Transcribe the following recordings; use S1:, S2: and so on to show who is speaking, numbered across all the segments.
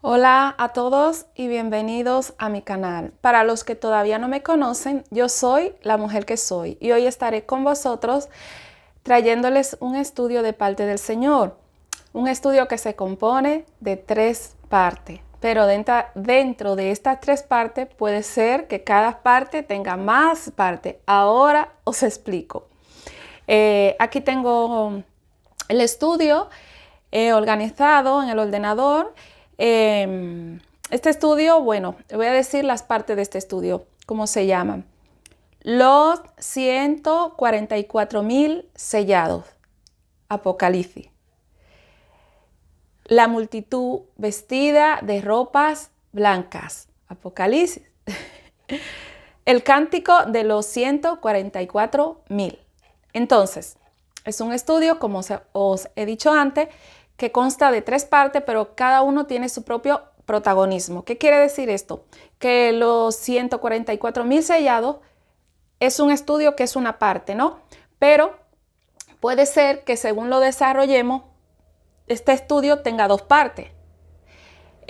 S1: Hola a todos y bienvenidos a mi canal. Para los que todavía no me conocen, yo soy la mujer que soy y hoy estaré con vosotros trayéndoles un estudio de parte del Señor. Un estudio que se compone de 3 partes, pero dentro de estas 3 partes puede ser que cada parte tenga más partes. Ahora os explico. Aquí tengo el estudio organizado en el ordenador. Este estudio, bueno, voy a decir las partes de este estudio, cómo se llaman. Los 144,000 sellados, Apocalipsis. La multitud vestida de ropas blancas, Apocalipsis. El cántico de los 144,000. Entonces, es un estudio, como os he dicho antes, que consta de 3 partes, pero cada uno tiene su propio protagonismo. ¿Qué quiere decir esto? Que los 144,000 sellados es un estudio que es una parte, ¿no? Pero puede ser que según lo desarrollemos, este estudio tenga 2 partes.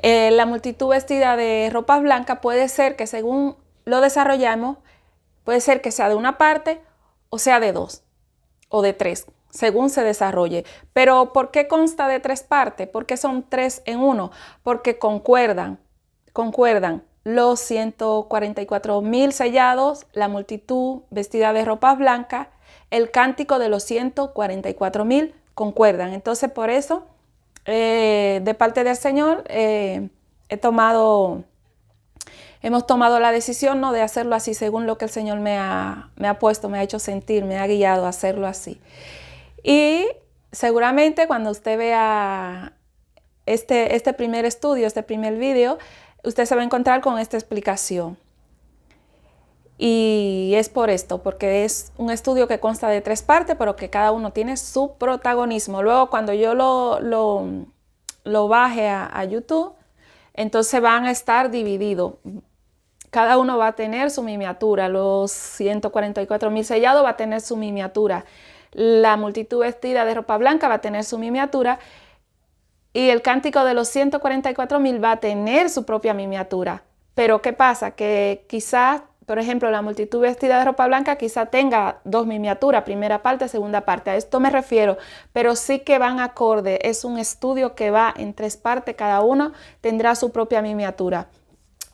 S1: La multitud vestida de ropas blancas puede ser que según lo desarrollamos, puede ser que sea de una parte o sea de 2 o de 3, según se desarrolle. Pero ¿por qué consta de 3 partes? ¿Por qué son 3 en 1? Porque concuerdan los 144,000 sellados, la multitud vestida de ropas blancas, el cántico de los 144,000 concuerdan. Entonces, por eso, de parte del Señor, hemos tomado la decisión, ¿no?, de hacerlo así, según lo que el Señor me ha puesto, me ha hecho sentir, me ha guiado a hacerlo así. Y seguramente cuando usted vea este primer estudio, este primer video, usted se va a encontrar con esta explicación. Y es por esto, porque es un estudio que consta de 3 partes, pero que cada uno tiene su protagonismo. Luego, cuando yo lo baje a YouTube, entonces van a estar divididos. Cada uno va a tener su miniatura. Los 144,000 sellados va a tener su miniatura. La multitud vestida de ropa blanca va a tener su miniatura. Y el cántico de los 144,000 va a tener su propia miniatura. Pero ¿qué pasa? Que quizás, por ejemplo, la multitud vestida de ropa blanca quizá tenga 2 miniaturas, primera parte, segunda parte. A esto me refiero, pero sí que van acorde. Es un estudio que va en 3 partes, cada uno tendrá su propia miniatura.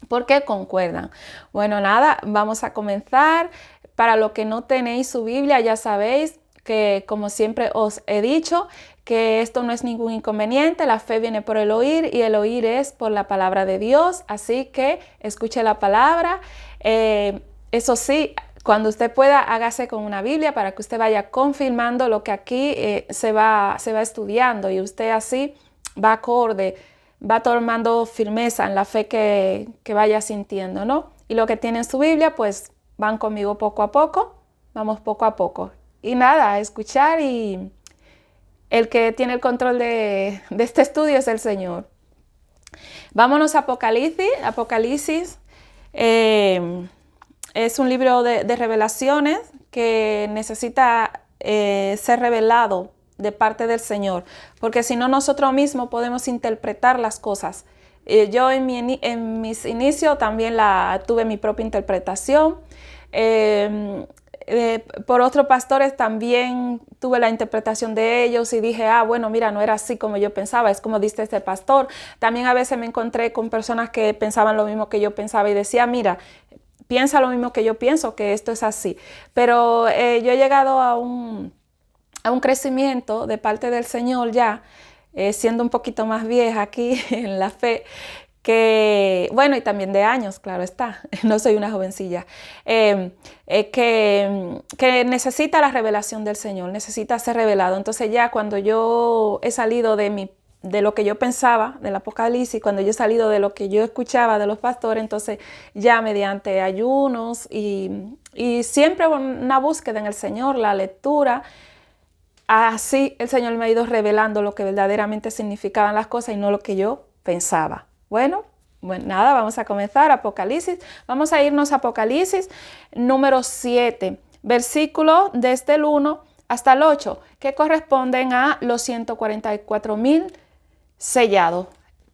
S1: ¿Por qué concuerdan? Bueno, nada, vamos a comenzar. Para los que no tenéis su Biblia, ya sabéis que, como siempre os he dicho, que esto no es ningún inconveniente. La fe viene por el oír y el oír es por la palabra de Dios. Así que escuche la palabra. Eso sí, cuando usted pueda, hágase con una Biblia para que usted vaya confirmando lo que aquí se va estudiando y usted así va acorde, va tomando firmeza en la fe que vaya sintiendo, ¿no? Y lo que tiene en su Biblia, pues van conmigo poco a poco, vamos poco a poco. Y nada, a escuchar, y el que tiene el control de este estudio es el Señor. Vámonos a Apocalipsis. Apocalipsis es un libro de revelaciones que necesita ser revelado de parte del Señor, porque si no, nosotros mismos podemos interpretar las cosas. Yo en mis inicios también tuve mi propia interpretación. Por otros pastores también tuve la interpretación de ellos y dije, bueno, mira, no era así como yo pensaba, es como dice este pastor. También a veces me encontré con personas que pensaban lo mismo que yo pensaba y decía, mira, piensa lo mismo que yo pienso, que esto es así. Pero yo he llegado a un crecimiento de parte del Señor ya, siendo un poquito más vieja aquí en la fe, que, bueno, y también de años, claro está, no soy una jovencilla, que necesita la revelación del Señor, necesita ser revelado. Entonces ya cuando yo he salido de lo que yo pensaba del Apocalipsis, cuando yo he salido de lo que yo escuchaba de los pastores, entonces ya mediante ayunos y siempre una búsqueda en el Señor, la lectura, así el Señor me ha ido revelando lo que verdaderamente significaban las cosas y no lo que yo pensaba. Bueno, nada, vamos a comenzar. Apocalipsis. Vamos a irnos a Apocalipsis número 7, versículos desde el 1 hasta el 8, que corresponden a los 144,000 sellados.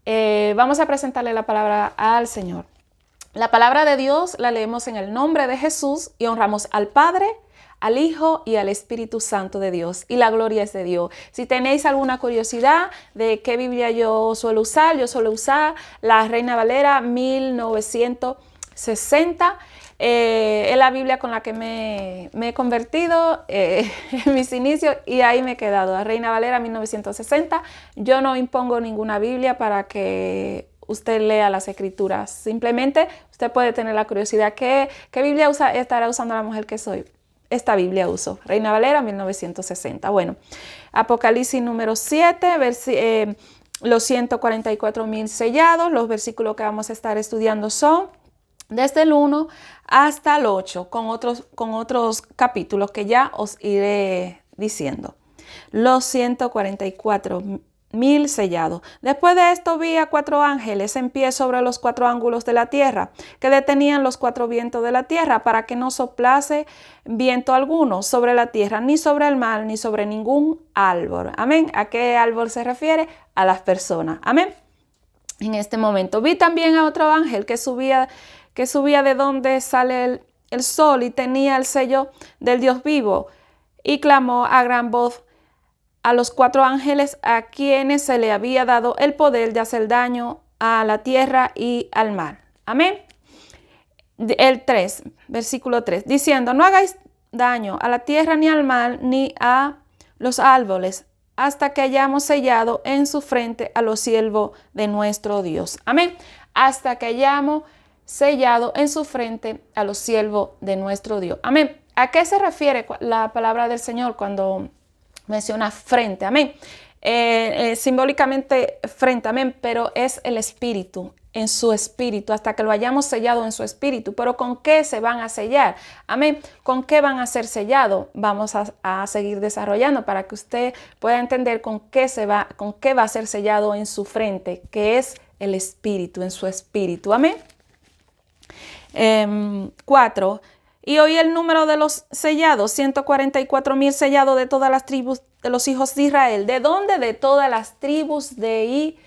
S1: Vamos a presentarle la palabra al Señor. La palabra de Dios la leemos en el nombre de Jesús y honramos al Padre, al Hijo y al Espíritu Santo de Dios. Y la gloria es de Dios. Si tenéis alguna curiosidad de qué Biblia yo suelo usar la Reina Valera 1960. Es la Biblia con la que me he convertido en mis inicios y ahí me he quedado. La Reina Valera 1960. Yo no impongo ninguna Biblia para que usted lea las escrituras. Simplemente usted puede tener la curiosidad. ¿Qué Biblia estará usando la mujer que soy? Esta Biblia uso, Reina Valera 1960. Bueno, Apocalipsis número 7, los 144,000 sellados. Los versículos que vamos a estar estudiando son desde el 1 hasta el 8, con otros capítulos que ya os iré diciendo. Los 144,000 sellados. Después de esto vi a 4 ángeles en pie sobre los 4 ángulos de la tierra, que detenían los 4 vientos de la tierra, para que no soplase viento alguno sobre la tierra, ni sobre el mar, ni sobre ningún árbol. Amén. ¿A qué árbol se refiere? A las personas. Amén. En este momento vi también a otro ángel que subía de donde sale el sol, y tenía el sello del Dios vivo, y clamó a gran voz a los 4 ángeles a quienes se le había dado el poder de hacer daño a la tierra y al mar. Amén. El 3, versículo 3, diciendo: no hagáis daño a la tierra, ni al mar, ni a los árboles, hasta que hayamos sellado en su frente a los siervos de nuestro Dios. Amén. Hasta que hayamos sellado en su frente a los siervos de nuestro Dios. Amén. ¿A qué se refiere la palabra del Señor cuando menciona frente? Amén. Simbólicamente frente, amén, pero es el espíritu, en su espíritu, hasta que lo hayamos sellado en su espíritu. Pero ¿con qué se van a sellar? Amén. ¿Con qué van a ser sellados? Vamos a seguir desarrollando para que usted pueda entender con qué va a ser sellado en su frente, que es el espíritu, en su espíritu. Amén. 4. Y oí el número de los sellados, 144,000 sellados de todas las tribus de los hijos de Israel. ¿De dónde? De todas las tribus de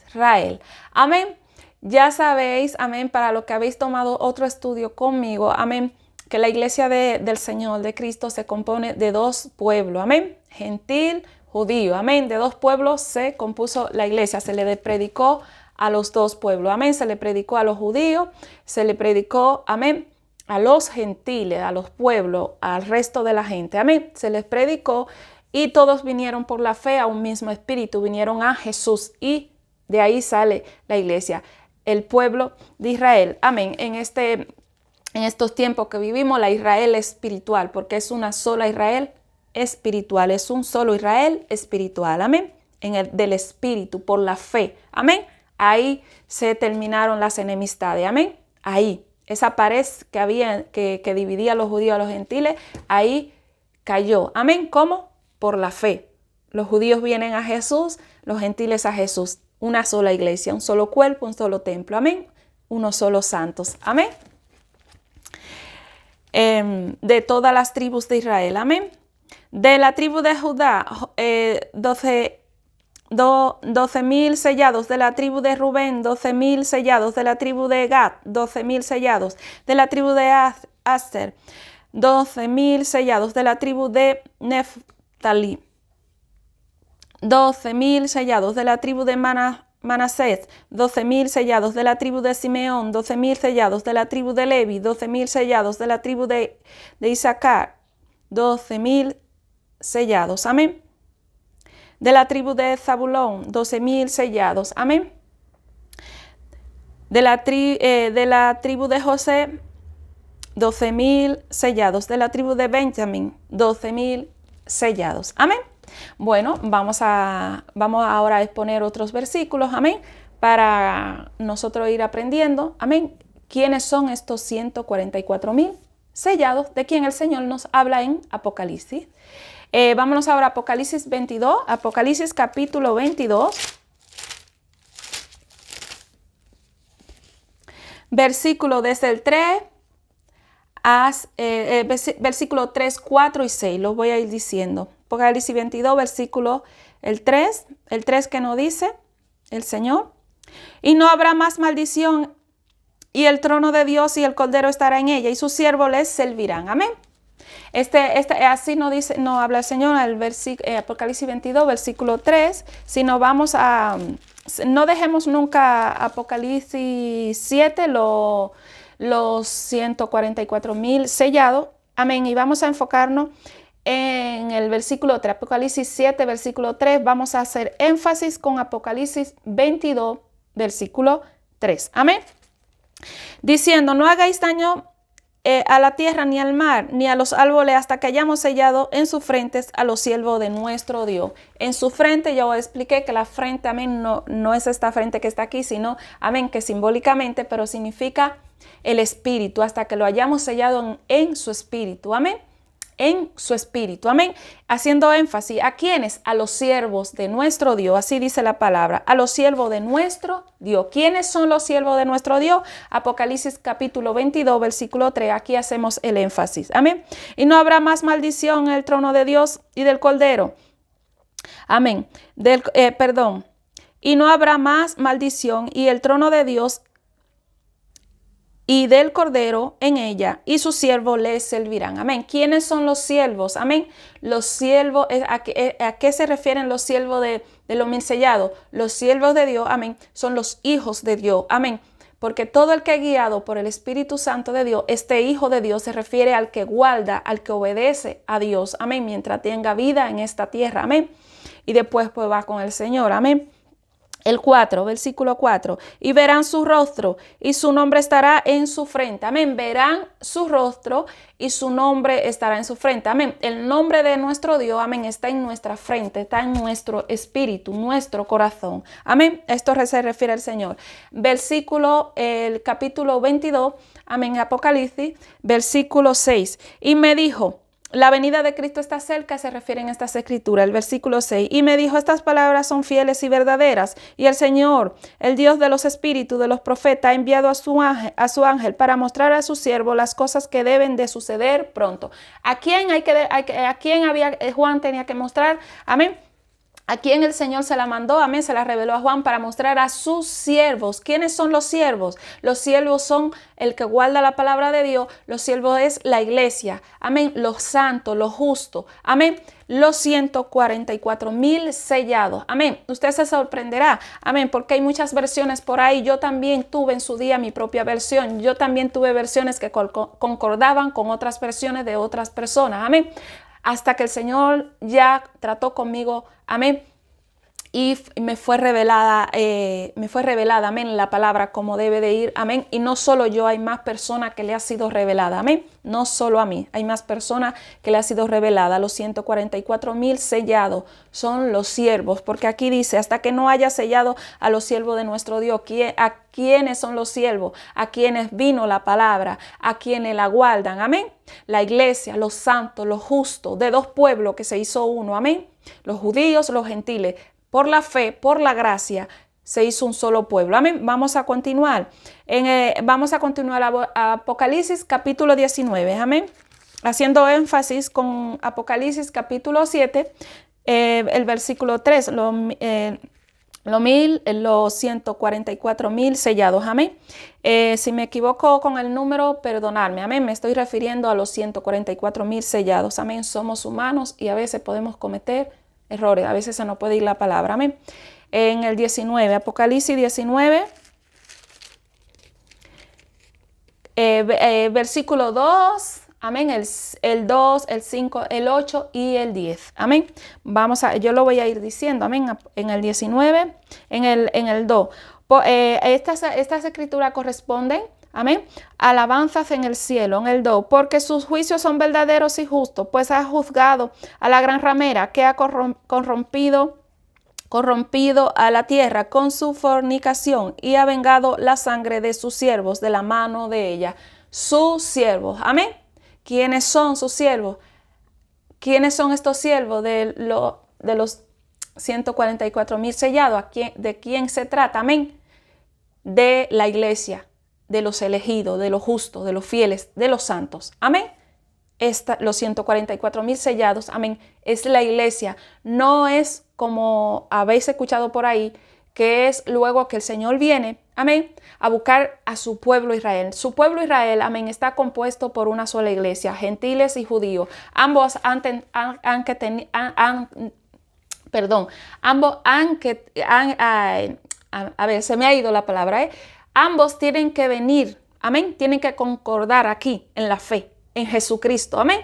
S1: Israel. Amén. Ya sabéis, amén, para lo que habéis tomado otro estudio conmigo, amén, que la iglesia del Señor, de Cristo, se compone de 2 pueblos, amén, gentil, judío, amén. De 2 pueblos se compuso la iglesia, se le predicó a los 2 pueblos, amén. Se le predicó a los judíos, se le predicó, amén, a los gentiles, a los pueblos, al resto de la gente, amén. Se les predicó y todos vinieron por la fe a un mismo espíritu, vinieron a Jesús, y de ahí sale la iglesia, el pueblo de Israel, amén. En estos tiempos que vivimos, la Israel espiritual, porque es una sola Israel espiritual, es un solo Israel espiritual, amén. Del espíritu, por la fe, amén. Ahí se terminaron las enemistades, amén. Ahí, esa pared que había, que dividía a los judíos a los gentiles, ahí cayó, amén. ¿Cómo? Por la fe. Los judíos vienen a Jesús, los gentiles a Jesús. Una sola iglesia, un solo cuerpo, un solo templo, amén. Unos solos santos, amén. De todas las tribus de Israel, amén. De la tribu de Judá, 12,000 sellados. De la tribu de Rubén, 12,000 sellados. De la tribu de Gad, 12,000 sellados. De la tribu de Aser, 12,000 sellados. De la tribu de Neftalí, 12,000 sellados. De la tribu de Manasés, 12,000 sellados. De la tribu de Simeón, 12,000 sellados. De la tribu de Levi, 12,000 sellados. De la tribu de Isaacar, 12,000 sellados. Amén. De la tribu de Zabulón, 12,000 sellados. Amén. De la tribu de José, 12,000 sellados. De la tribu de Benjamín, 12,000 sellados. Amén. Bueno, vamos ahora a exponer otros versículos, amén, para nosotros ir aprendiendo, amén, quiénes son estos 144,000 sellados de quien el Señor nos habla en Apocalipsis. Vámonos ahora a Apocalipsis 22, Apocalipsis capítulo 22, versículo desde el 3 versículo 3, 4 y 6, los voy a ir diciendo. Apocalipsis 22, versículo el 3 que nos dice el Señor: Y no habrá más maldición, y el trono de Dios y el Cordero estará en ella, y sus siervos les servirán. Amén. Así no dice, no habla el Señor en el Apocalipsis 22, versículo 3, sino vamos a, no dejemos nunca Apocalipsis 7, los 144,000 sellados. Amén. Y vamos a enfocarnos en el versículo 3, Apocalipsis 7, versículo 3, vamos a hacer énfasis con Apocalipsis 22, versículo 3. Amén. Diciendo, no hagáis daño a la tierra, ni al mar, ni a los árboles, hasta que hayamos sellado en sus frentes a los siervos de nuestro Dios. En su frente, yo expliqué que la frente, amén, no es esta frente que está aquí, sino, amén, que simbólicamente, pero significa el espíritu, hasta que lo hayamos sellado en su espíritu, amén. En su espíritu, amén, haciendo énfasis a quienes, a los siervos de nuestro Dios, así dice la palabra, a los siervos de nuestro Dios. ¿Quiénes son los siervos de nuestro Dios? Apocalipsis capítulo 22, versículo 3, aquí hacemos el énfasis, amén. Y no habrá más maldición en el trono de Dios y del Cordero, amén, y no habrá más maldición y el trono de Dios y del Cordero en ella, y sus siervos les servirán. Amén. ¿Quiénes son los siervos? Amén. Los siervos, ¿a qué se refieren los siervos de los mil sellados? Los siervos de Dios, amén, son los hijos de Dios. Amén. Porque todo el que es guiado por el Espíritu Santo de Dios, este hijo de Dios se refiere al que guarda, al que obedece a Dios. Amén. Mientras tenga vida en esta tierra. Amén. Y después pues va con el Señor. Amén. El 4, versículo 4, y verán su rostro y su nombre estará en su frente. Amén. Verán su rostro y su nombre estará en su frente. Amén. El nombre de nuestro Dios, amén, está en nuestra frente, está en nuestro espíritu, nuestro corazón. Amén. Esto se refiere al Señor. El capítulo 22, amén, Apocalipsis, versículo 6. Y me dijo, la venida de Cristo está cerca, se refieren a estas escrituras, el versículo 6. Y me dijo, estas palabras son fieles y verdaderas. Y el Señor, el Dios de los espíritus de los profetas, ha enviado a su ángel para mostrar a su siervo las cosas que deben de suceder pronto. ¿A quién Juan tenía que mostrar? Amén. ¿A quién el Señor se la mandó? Amén, se la reveló a Juan para mostrar a sus siervos. ¿Quiénes son los siervos? Los siervos son el que guarda la palabra de Dios. Los siervos es la iglesia. Amén, los santos, los justos. Amén, los 144,000 sellados. Amén, usted se sorprenderá. Amén, porque hay muchas versiones por ahí. Yo también tuve en su día mi propia versión. Yo también tuve versiones que concordaban con otras versiones de otras personas. Amén. Hasta que el Señor ya trató conmigo, amén, y me fue revelada, amén, la palabra como debe de ir, amén, y no solo yo, hay más personas que le ha sido revelada, amén, no solo a mí, hay más personas que le ha sido revelada. Los 144,000 sellados son los siervos, porque aquí dice, hasta que no haya sellado a los siervos de nuestro Dios. ¿A quiénes son los siervos? A quienes vino la palabra, a quienes la guardan, amén. La iglesia, los santos, los justos, de dos pueblos que se hizo uno, amén. Los judíos, los gentiles, por la fe, por la gracia, se hizo un solo pueblo. Amén. Vamos a continuar. A Apocalipsis capítulo 19. Amén. Haciendo énfasis con Apocalipsis capítulo 7, el versículo 3. Los 144,000 sellados, amén. Si me equivoco con el número, perdonadme, amén. Me estoy refiriendo a los 144,000 sellados, amén. Somos humanos y a veces podemos cometer errores, a veces se nos puede ir la palabra, amén. En el 19, Apocalipsis 19, versículo 2, amén, el 2, el 5, el 8 y el 10, amén. Yo lo voy a ir diciendo, amén, en el 19, en el 2. Estas escrituras corresponden, amén, alabanzas en el cielo, en el 2, porque sus juicios son verdaderos y justos, pues ha juzgado a la gran ramera que ha corrompido a la tierra con su fornicación y ha vengado la sangre de sus siervos de la mano de ella. Sus siervos, amén. ¿Quiénes son sus siervos? ¿Quiénes son estos siervos de los 144,000 sellados? ¿De quién se trata? Amén. De la iglesia, de los elegidos, de los justos, de los fieles, de los santos. Amén. Los 144,000 sellados, amén, es la iglesia. No es como habéis escuchado por ahí, que es luego que el Señor viene, amén, a buscar a su pueblo Israel. Su pueblo Israel, amén, está compuesto por una sola iglesia, gentiles y judíos. Ambos se me ha ido la palabra, Ambos tienen que venir, amén, tienen que concordar aquí en la fe, en Jesucristo, amén.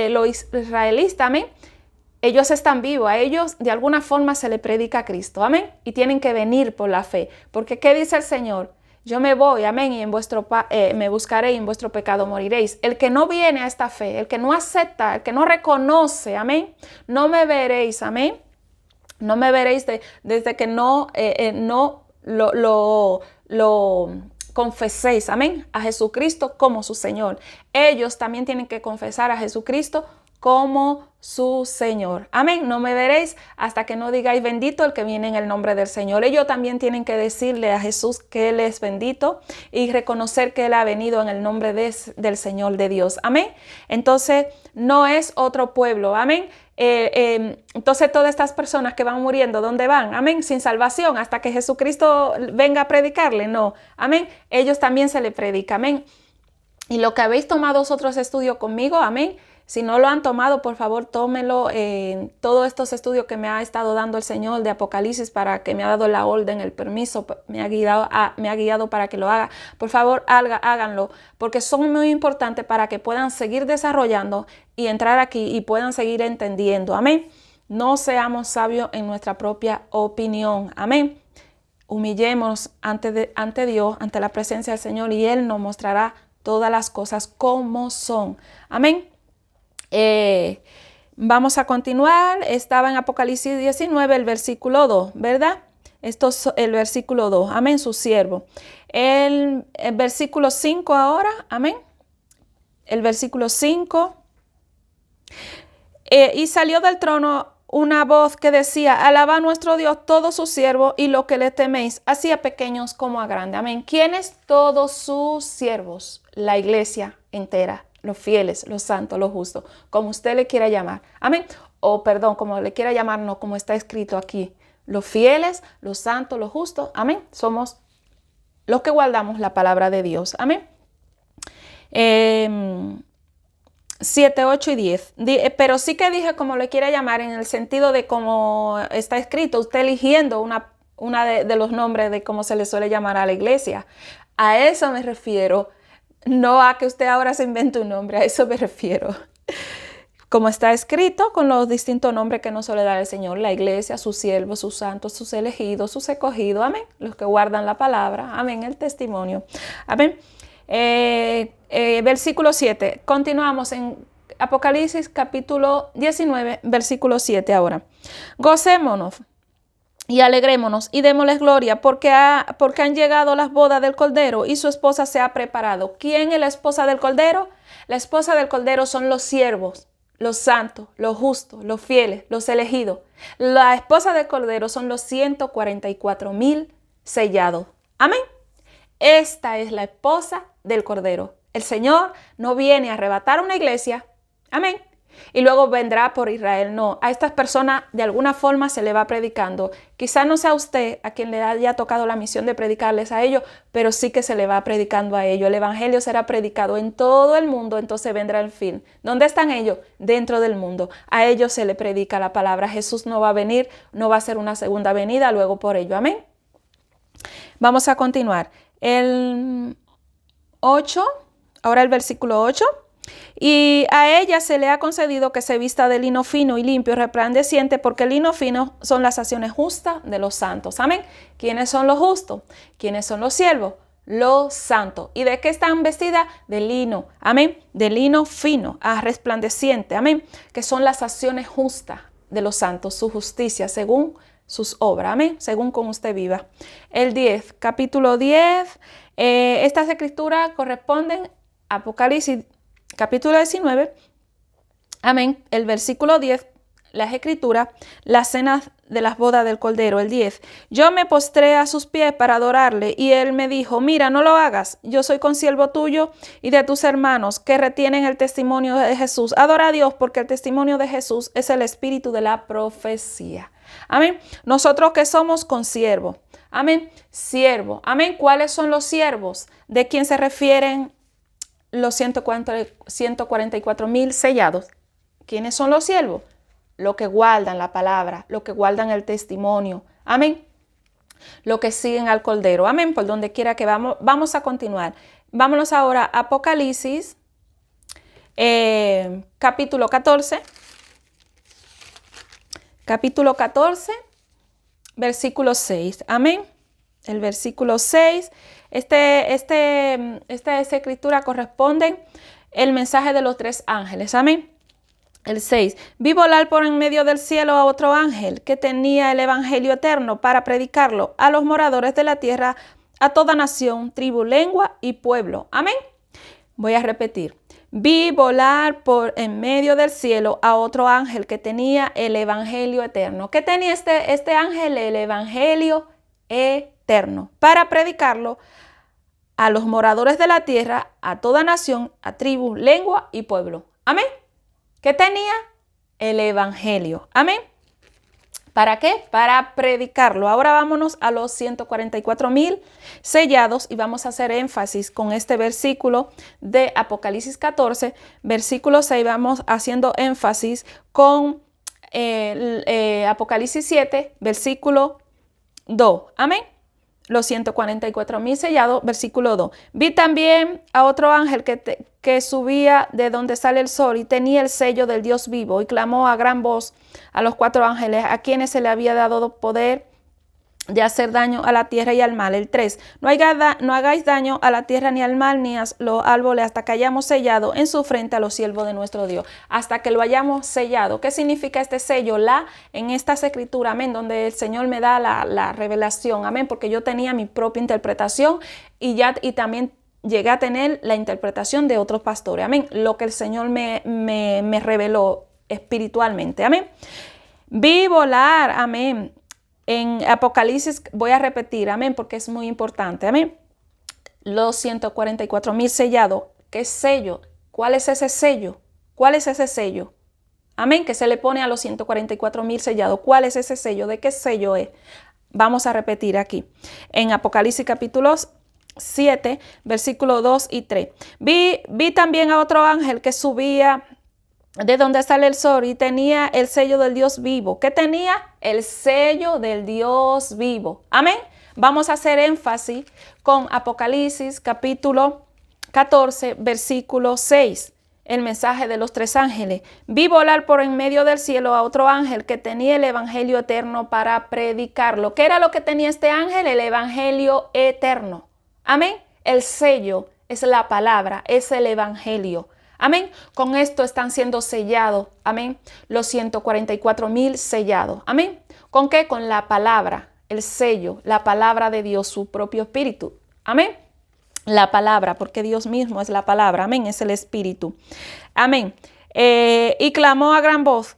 S1: Los israelitas, amén, ellos están vivos, a ellos de alguna forma se les predica a Cristo, amén, y tienen que venir por la fe, porque ¿qué dice el Señor? Yo me voy, amén, y me buscaré y en vuestro pecado moriréis. El que no viene a esta fe, el que no acepta, el que no reconoce, amén, no me veréis, amén, no me veréis desde que no lo confeséis, amén, a Jesucristo como su Señor. Ellos también tienen que confesar a Jesucristo como su Señor. Amén. No me veréis hasta que no digáis bendito el que viene en el nombre del Señor. Ellos también tienen que decirle a Jesús que Él es bendito y reconocer que Él ha venido en el nombre del Señor de Dios. Amén. Entonces, no es otro pueblo. Amén. Entonces todas estas personas que van muriendo, ¿dónde van? Amén, sin salvación, hasta que Jesucristo venga a predicarle, no, amén, ellos también se le predica, amén. Y lo que habéis tomado otros estudios conmigo, amén, si no lo han tomado, por favor, tómelo. Todos estos estudios que me ha estado dando el Señor de Apocalipsis, para que me ha dado la orden, el permiso, me ha guiado para que lo haga. Por favor, háganlo, porque son muy importantes para que puedan seguir desarrollando y entrar aquí y puedan seguir entendiendo. Amén. No seamos sabios en nuestra propia opinión. Amén. Humillémonos ante Dios, ante la presencia del Señor, y Él nos mostrará todas las cosas como son. Amén. Vamos a continuar. Estaba en Apocalipsis 19, el versículo 2, ¿verdad? Esto es el versículo 2, amén, su siervo. El versículo 5 ahora, amén. El versículo 5. Y salió del trono una voz que decía: alaba a nuestro Dios todos sus siervos y lo que le teméis, así a pequeños como a grandes. Amén. ¿Quiénes? Todos sus siervos, la iglesia entera. Los fieles, los santos, los justos, como usted le quiera llamar. Amén. O perdón, como le quiera llamar, no como está escrito aquí. Los fieles, los santos, los justos. Amén. Somos los que guardamos la palabra de Dios. Amén. 7, 8 y 10. Pero sí que dije como le quiera llamar, en el sentido de como está escrito, usted eligiendo una de los nombres de cómo se le suele llamar a la iglesia. A eso me refiero. No a que usted ahora se invente un nombre, a eso me refiero. Como está escrito, con los distintos nombres que nos suele dar el Señor, la iglesia, sus siervos, sus santos, sus elegidos, sus escogidos, amén. Los que guardan la palabra, amén, el testimonio, amén. Versículo 7, continuamos en Apocalipsis capítulo 19, versículo 7 ahora. Gocémonos y alegrémonos y démosles gloria, porque han llegado las bodas del Cordero y su esposa se ha preparado. ¿Quién es la esposa del Cordero? La esposa del Cordero son los siervos, los santos, los justos, los fieles, los elegidos. La esposa del Cordero son los 144,000 sellados. Amén. Esta es la esposa del Cordero. El Señor no viene a arrebatar una iglesia. Amén. Y luego vendrá por Israel. No, a estas personas de alguna forma se le va predicando. Quizá no sea usted a quien le haya tocado la misión de predicarles a ellos, pero sí que se le va predicando a ellos. El evangelio será predicado en todo el mundo, entonces vendrá el fin. ¿Dónde están ellos? Dentro del mundo. A ellos se le predica la palabra. Jesús no va a venir, no va a ser una segunda venida luego por ello. Amén. Vamos a continuar. El 8, ahora el versículo 8. Y a ella se le ha concedido que se vista de lino fino y limpio y resplandeciente, porque el lino fino son las acciones justas de los santos. Amén. ¿Quiénes son los justos? ¿Quiénes son los siervos? Los santos. ¿Y de qué están vestidas? De lino. Amén. De lino fino, resplandeciente. Amén. Que son las acciones justas de los santos, su justicia según sus obras. Amén. Según como usted viva. El 10, capítulo 10. Estas escrituras corresponden a Apocalipsis capítulo 19, amén, el versículo 10, las escrituras, las cenas de las bodas del Cordero, el 10. Yo me postré a sus pies para adorarle, y él me dijo: mira, no lo hagas, yo soy consiervo tuyo y de tus hermanos que retienen el testimonio de Jesús. Adora a Dios, porque el testimonio de Jesús es el espíritu de la profecía. Amén. Nosotros que somos consiervos. Amén. Siervo. Amén. ¿Cuáles son los siervos? ¿De quién se refieren los 144,000 sellados? ¿Quiénes son los siervos? Los que guardan la palabra, los que guardan el testimonio. Amén. Los que siguen al Cordero. Amén. Por donde quiera que vamos a continuar. Vámonos ahora a Apocalipsis, capítulo 14. Capítulo 14, versículo 6. Amén. El versículo 6. Esta escritura corresponde el mensaje de los 3 ángeles. Amén. El 6. Vi volar por en medio del cielo a otro ángel que tenía el evangelio eterno para predicarlo a los moradores de la tierra, a toda nación, tribu, lengua y pueblo. Amén. Voy a repetir. Vi volar por en medio del cielo a otro ángel que tenía el evangelio eterno. ¿Qué tenía este ángel? El evangelio eterno para predicarlo a los moradores de la tierra, a toda nación, a tribu, lengua y pueblo. Amén. ¿Qué tenía? El evangelio. Amén. ¿Para qué? Para predicarlo. Ahora vámonos a los 144,000 sellados y vamos a hacer énfasis con este versículo de Apocalipsis 14, versículo 6. Vamos haciendo énfasis con Apocalipsis 7, versículo 2. Amén. Los 144,000 sellados, versículo 2. Vi también a otro ángel que subía de donde sale el sol y tenía el sello del Dios vivo y clamó a gran voz a los 4 ángeles a quienes se le había dado poder de hacer daño a la tierra y al mar. El 3. No hagáis daño a la tierra ni al mar ni a los árboles hasta que hayamos sellado en su frente a los siervos de nuestro Dios. Hasta que lo hayamos sellado. ¿Qué significa este sello? En estas escrituras, amén, donde el Señor me da la revelación, amén, porque yo tenía mi propia interpretación y también llegué a tener la interpretación de otros pastores, amén, lo que el Señor me reveló espiritualmente, amén. Vi volar, amén. En Apocalipsis voy a repetir, amén, porque es muy importante, amén. Los 144,000 sellados. ¿Qué sello? ¿Cuál es ese sello? ¿Cuál es ese sello? Amén, que se le pone a los 144,000 sellados. ¿Cuál es ese sello? ¿De qué sello es? Vamos a repetir aquí. En Apocalipsis capítulo 7, versículos 2 y 3. Vi también a otro ángel que subía de donde sale el sol y tenía el sello del Dios vivo. ¿Qué tenía? El sello del Dios vivo. Amén. Vamos a hacer énfasis con Apocalipsis capítulo 14, versículo 6. El mensaje de los 3 ángeles. Vi volar por en medio del cielo a otro ángel que tenía el evangelio eterno para predicarlo. ¿Qué era lo que tenía este ángel? El evangelio eterno. Amén. El sello es la palabra, es el evangelio. Amén. Con esto están siendo sellados. Amén. Los 144,000 sellados. Amén. ¿Con qué? Con la palabra, el sello, la palabra de Dios, su propio espíritu. Amén. La palabra, porque Dios mismo es la palabra. Amén. Es el espíritu. Amén. Y clamó a gran voz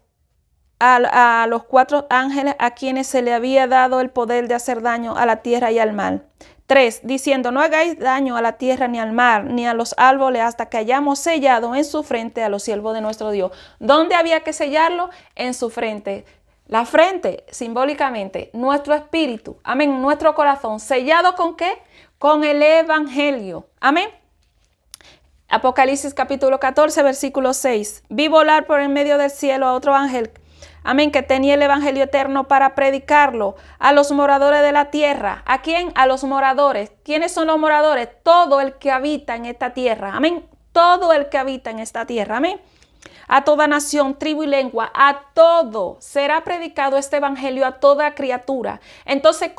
S1: a los 4 ángeles a quienes se le había dado el poder de hacer daño a la tierra y al mar. 3, diciendo, no hagáis daño a la tierra ni al mar, ni a los árboles hasta que hayamos sellado en su frente a los siervos de nuestro Dios. ¿Dónde había que sellarlo? En su frente. La frente, simbólicamente, nuestro espíritu, amén, nuestro corazón. ¿Sellado con qué? Con el evangelio. Amén. Apocalipsis capítulo 14, versículo 6. Vi volar por en medio del cielo a otro ángel, amén, que tenía el evangelio eterno para predicarlo a los moradores de la tierra. ¿A quién? A los moradores. ¿Quiénes son los moradores? Todo el que habita en esta tierra. Amén. Todo el que habita en esta tierra. Amén. A toda nación, tribu y lengua, a todo será predicado este evangelio, a toda criatura. Entonces,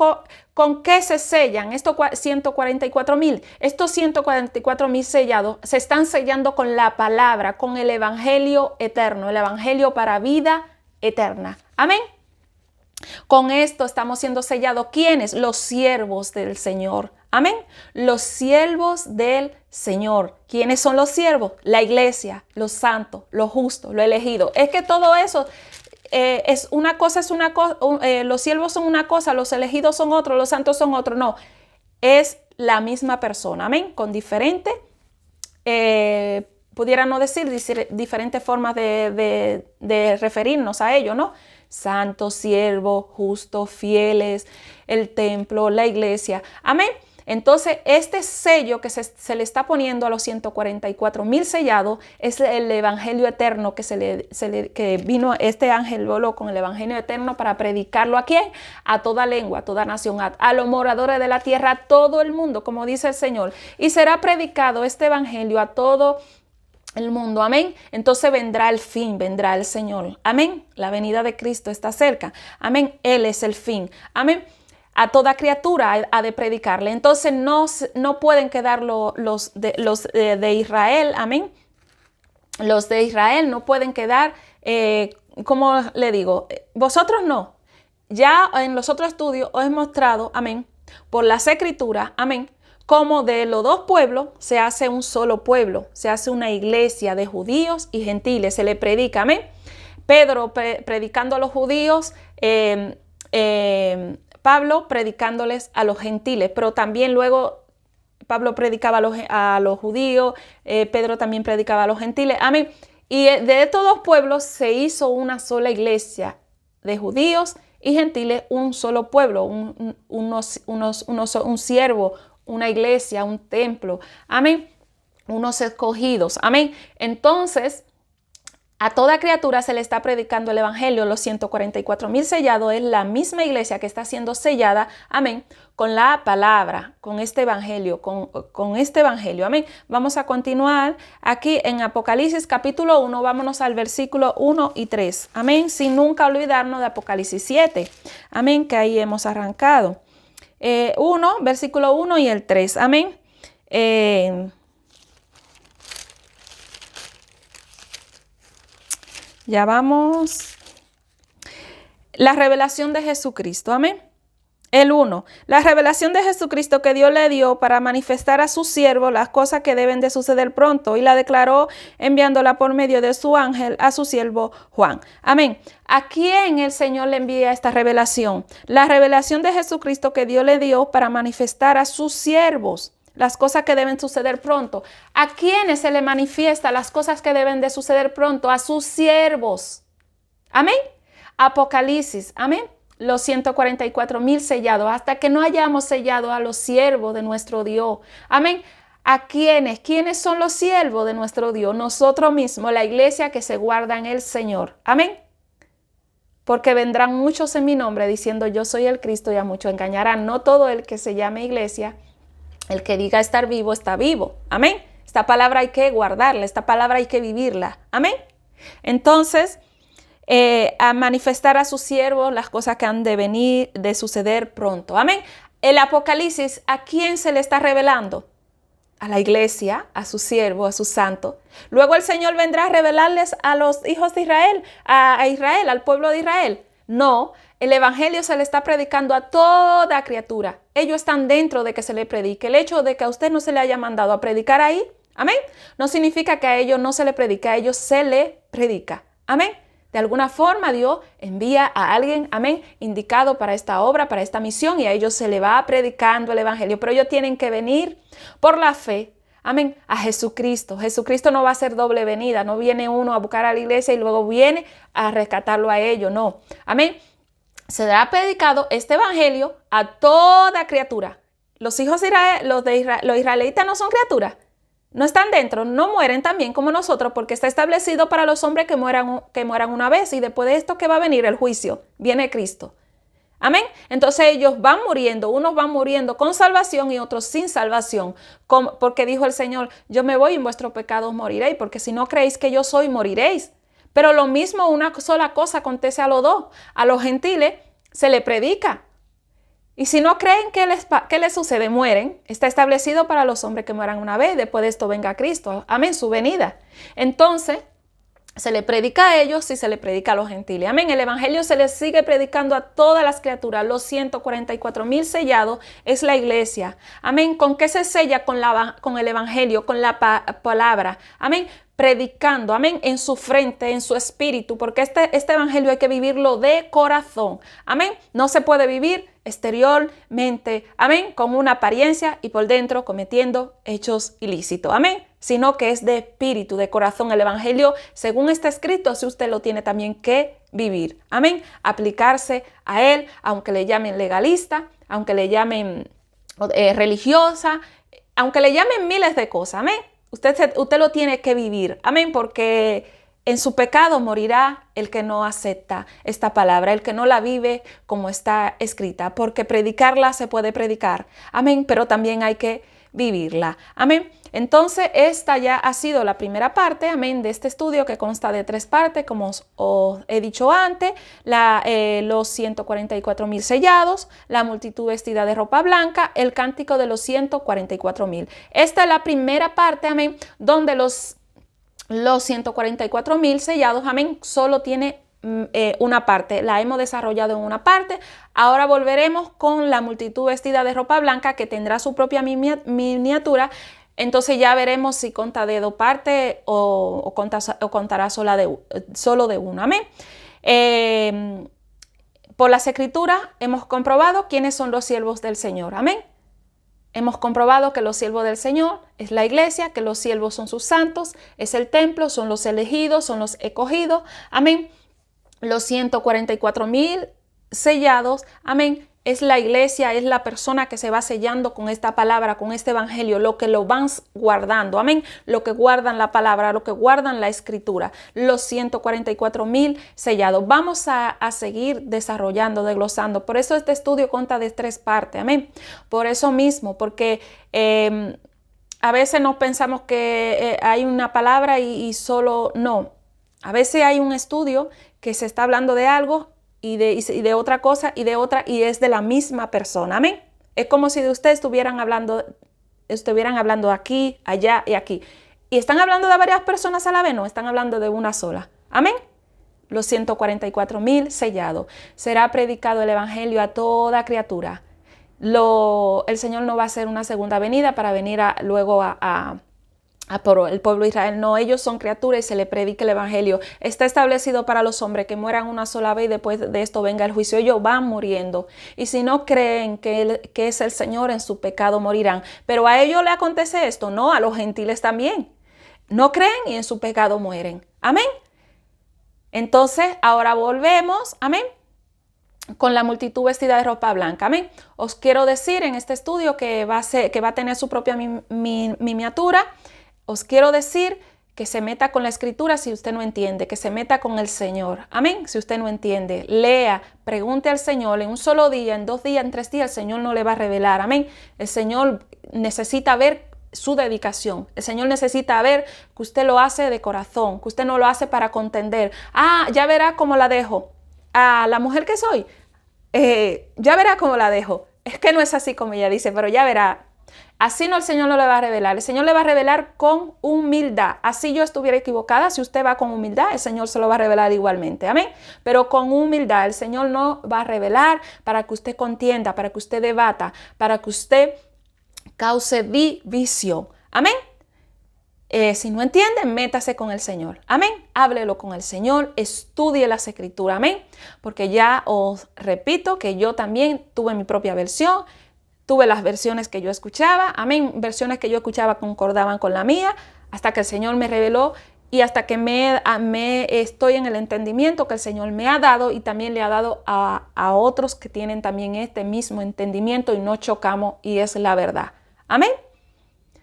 S1: ¿con qué se sellan estos 144,000? Estos 144,000 sellados se están sellando con la palabra, con el evangelio eterno, el evangelio para vida eterna. Amén. Con esto estamos siendo sellados. ¿Quiénes? Los siervos del Señor. Amén. Los siervos del Señor. ¿Quiénes son los siervos? La iglesia, los santos, los justos, los elegidos. Es que todo eso es una cosa, los siervos son una cosa, los elegidos son otro, los santos son otro. No, es la misma persona. Amén. Con diferentes pudiéramos decir diferentes formas de referirnos a ello, ¿no? santo, siervo, justo, fieles, el templo, la iglesia. Amén. Entonces, este sello que se le está poniendo a los 144,000 sellados es el evangelio eterno que vino este ángel voló con el evangelio eterno para predicarlo ¿a quién? A toda lengua, a toda nación, a los moradores de la tierra, a todo el mundo, como dice el Señor. Y será predicado este evangelio a todo el mundo, amén. Entonces vendrá el fin, vendrá el Señor, amén. La venida de Cristo está cerca, amén. Él es el fin, amén. A toda criatura ha de predicarle. Entonces no pueden quedar los de Israel, amén. Los de Israel no pueden quedar, como le digo, vosotros no. Ya en los otros estudios os he mostrado, amén, por las escrituras, amén, como de los dos pueblos se hace un solo pueblo, se hace una iglesia de judíos y gentiles, se le predica, amén. Pedro predicando a los judíos, Pablo predicándoles a los gentiles, pero también luego Pablo predicaba a los judíos, Pedro también predicaba a los gentiles, amén. Y de estos dos pueblos se hizo una sola iglesia de judíos y gentiles, un solo pueblo, un siervo, una iglesia, un templo, amén, unos escogidos, amén. Entonces, a toda criatura se le está predicando el evangelio. Los 144,000 sellados es la misma iglesia que está siendo sellada, amén, con la palabra, con este evangelio, con este evangelio, amén. Vamos a continuar aquí en Apocalipsis capítulo 1, vámonos al versículo 1 y 3, amén, sin nunca olvidarnos de Apocalipsis 7, amén, que ahí hemos arrancado. 1, versículo 1 y el 3, amén. Ya vamos. La revelación de Jesucristo, amén. El 1, la revelación de Jesucristo que Dios le dio para manifestar a su siervo las cosas que deben de suceder pronto y la declaró enviándola por medio de su ángel a su siervo Juan. Amén. ¿A quién el Señor le envía esta revelación? La revelación de Jesucristo que Dios le dio para manifestar a sus siervos las cosas que deben suceder pronto. ¿A quiénes se le manifiesta las cosas que deben de suceder pronto? A sus siervos. Amén. Apocalipsis, amén. Los 144,000 sellados, hasta que no hayamos sellado a los siervos de nuestro Dios. Amén. ¿A quiénes? ¿Quiénes son los siervos de nuestro Dios? Nosotros mismos, la iglesia que se guarda en el Señor. Amén. Porque vendrán muchos en mi nombre diciendo yo soy el Cristo y a muchos engañarán. No todo el que se llame iglesia, el que diga estar vivo, está vivo. Amén. Esta palabra hay que guardarla, esta palabra hay que vivirla. Amén. Entonces, a manifestar a sus siervos las cosas que han de venir, de suceder pronto. Amén. El Apocalipsis, ¿a quién se le está revelando? A la iglesia, a su siervo, a su santo. Luego el Señor vendrá a revelarles a los hijos de Israel, a Israel, al pueblo de Israel. No, el evangelio se le está predicando a toda criatura. Ellos están dentro de que se le predique. El hecho de que a usted no se le haya mandado a predicar ahí, amén, no significa que a ellos no se le predica, a ellos se le predica. Amén. De alguna forma Dios envía a alguien, amén, indicado para esta obra, para esta misión, y a ellos se le va predicando el evangelio. Pero ellos tienen que venir por la fe, amén, a Jesucristo. Jesucristo no va a ser doble venida, no viene uno a buscar a la iglesia y luego viene a rescatarlo a ellos, no. Amén. Será predicado este evangelio a toda criatura. Los hijos de Israel, los israelitas no son criaturas. No están dentro, no mueren también como nosotros, porque está establecido para los hombres que mueran una vez, y después de esto, ¿qué va a venir? El juicio. Viene Cristo. Amén. Entonces ellos van muriendo, unos van muriendo con salvación y otros sin salvación, porque dijo el Señor, yo me voy y en vuestros pecados moriréis, porque si no creéis que yo soy, moriréis. Pero lo mismo, una sola cosa acontece a los dos. A los gentiles se le predica. Y si no creen, ¿qué les sucede? Mueren. Está establecido para los hombres que mueran una vez. Después de esto venga Cristo. Amén, su venida. Entonces, se le predica a ellos y se le predica a los gentiles. Amén. El evangelio se les sigue predicando a todas las criaturas. Los 144,000 sellados es la iglesia. Amén. ¿Con qué se sella? Con el evangelio, con la palabra. Amén. Predicando, amén, en su frente, en su espíritu, porque este evangelio hay que vivirlo de corazón, amén. No se puede vivir exteriormente, amén, con una apariencia y por dentro cometiendo hechos ilícitos, amén, sino que es de espíritu, de corazón. El evangelio, según está escrito, si usted lo tiene también que vivir. Amén. Aplicarse a Él, aunque le llamen legalista, aunque le llamen religiosa, aunque le llamen miles de cosas. Amén. Usted lo tiene que vivir. Amén. Porque en su pecado morirá el que no acepta esta palabra, el que no la vive como está escrita, porque predicarla se puede predicar. Amén. Pero también hay que vivirla. Amén. Entonces, esta ya ha sido la primera parte, amén, de este estudio que consta de 3 partes, como os he dicho antes, los 144,000 sellados, la multitud vestida de ropa blanca, el cántico de los 144,000. Esta es la primera parte, amén, donde los 144,000 sellados, amén, solo tiene una parte, la hemos desarrollado en una parte. Ahora volveremos con la multitud vestida de ropa blanca, que tendrá su propia miniatura. Entonces ya veremos si conta de 2 partes o contará solo de una. Amén. Por las escrituras hemos comprobado quiénes son los siervos del Señor. Amén. Hemos comprobado que los siervos del Señor es la iglesia, que los siervos son sus santos, es el templo, son los elegidos, son los escogidos. Amén. Los 144,000 sellados, amén, es la iglesia, es la persona que se va sellando con esta palabra, con este evangelio, lo que lo van guardando, amén, lo que guardan la palabra, lo que guardan la escritura, los 144,000 sellados. Vamos a seguir desarrollando, desglosando. Por eso este estudio consta de 3 partes, amén. Por eso mismo, porque a veces nos pensamos que hay una palabra y solo no. A veces hay un estudio que se está hablando de algo y de otra cosa y de otra, y es de la misma persona. Amén. Es como si de ustedes estuvieran hablando aquí, allá y aquí. Y están hablando de varias personas a la vez, no, están hablando de una sola. Amén. Los 144,000 sellados. Será predicado el evangelio a toda criatura. El Señor no va a hacer una segunda venida para venir luego por el pueblo de Israel. No, ellos son criaturas y se le predica el evangelio. Está establecido para los hombres que mueran una sola vez y después de esto venga el juicio. Ellos van muriendo. Y si no creen que es el Señor, en su pecado morirán. Pero a ellos le acontece esto, no, a los gentiles también. No creen y en su pecado mueren. Amén. Entonces, ahora volvemos, amén, con la multitud vestida de ropa blanca. Amén. Os quiero decir en este estudio que va a tener su propia miniatura. Os quiero decir que se meta con la escritura si usted no entiende, que se meta con el Señor. Amén. Si usted no entiende, lea, pregunte al Señor en un solo día, en 2 días, en 3 días, el Señor no le va a revelar. Amén. El Señor necesita ver su dedicación. El Señor necesita ver que usted lo hace de corazón, que usted no lo hace para contender. Ya verá cómo la dejo. A la mujer que soy, ya verá cómo la dejo. Es que no es así como ella dice, pero ya verá. Así no, el Señor no le va a revelar. El Señor le va a revelar con humildad. Así yo estuviera equivocada, si usted va con humildad, el Señor se lo va a revelar igualmente. Amén. Pero con humildad, el Señor no va a revelar para que usted contienda, para que usted debata, para que usted cause división. Amén. Si no entiende, métase con el Señor. Amén. Háblelo con el Señor, estudie las escrituras. Amén. Porque ya os repito que yo también tuve mi propia versión. Tuve las versiones que yo escuchaba, amén, versiones que yo escuchaba concordaban con la mía, hasta que el Señor me reveló y hasta que estoy en el entendimiento que el Señor me ha dado y también le ha dado a otros que tienen también este mismo entendimiento y no chocamos y es la verdad. Amén.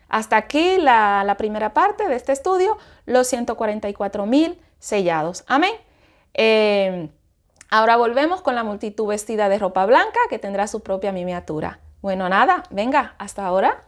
S1: Hasta aquí la primera parte de este estudio, los 144,000 sellados. Amén. Ahora volvemos con la multitud vestida de ropa blanca que tendrá su propia miniatura. Bueno, nada, venga, hasta ahora.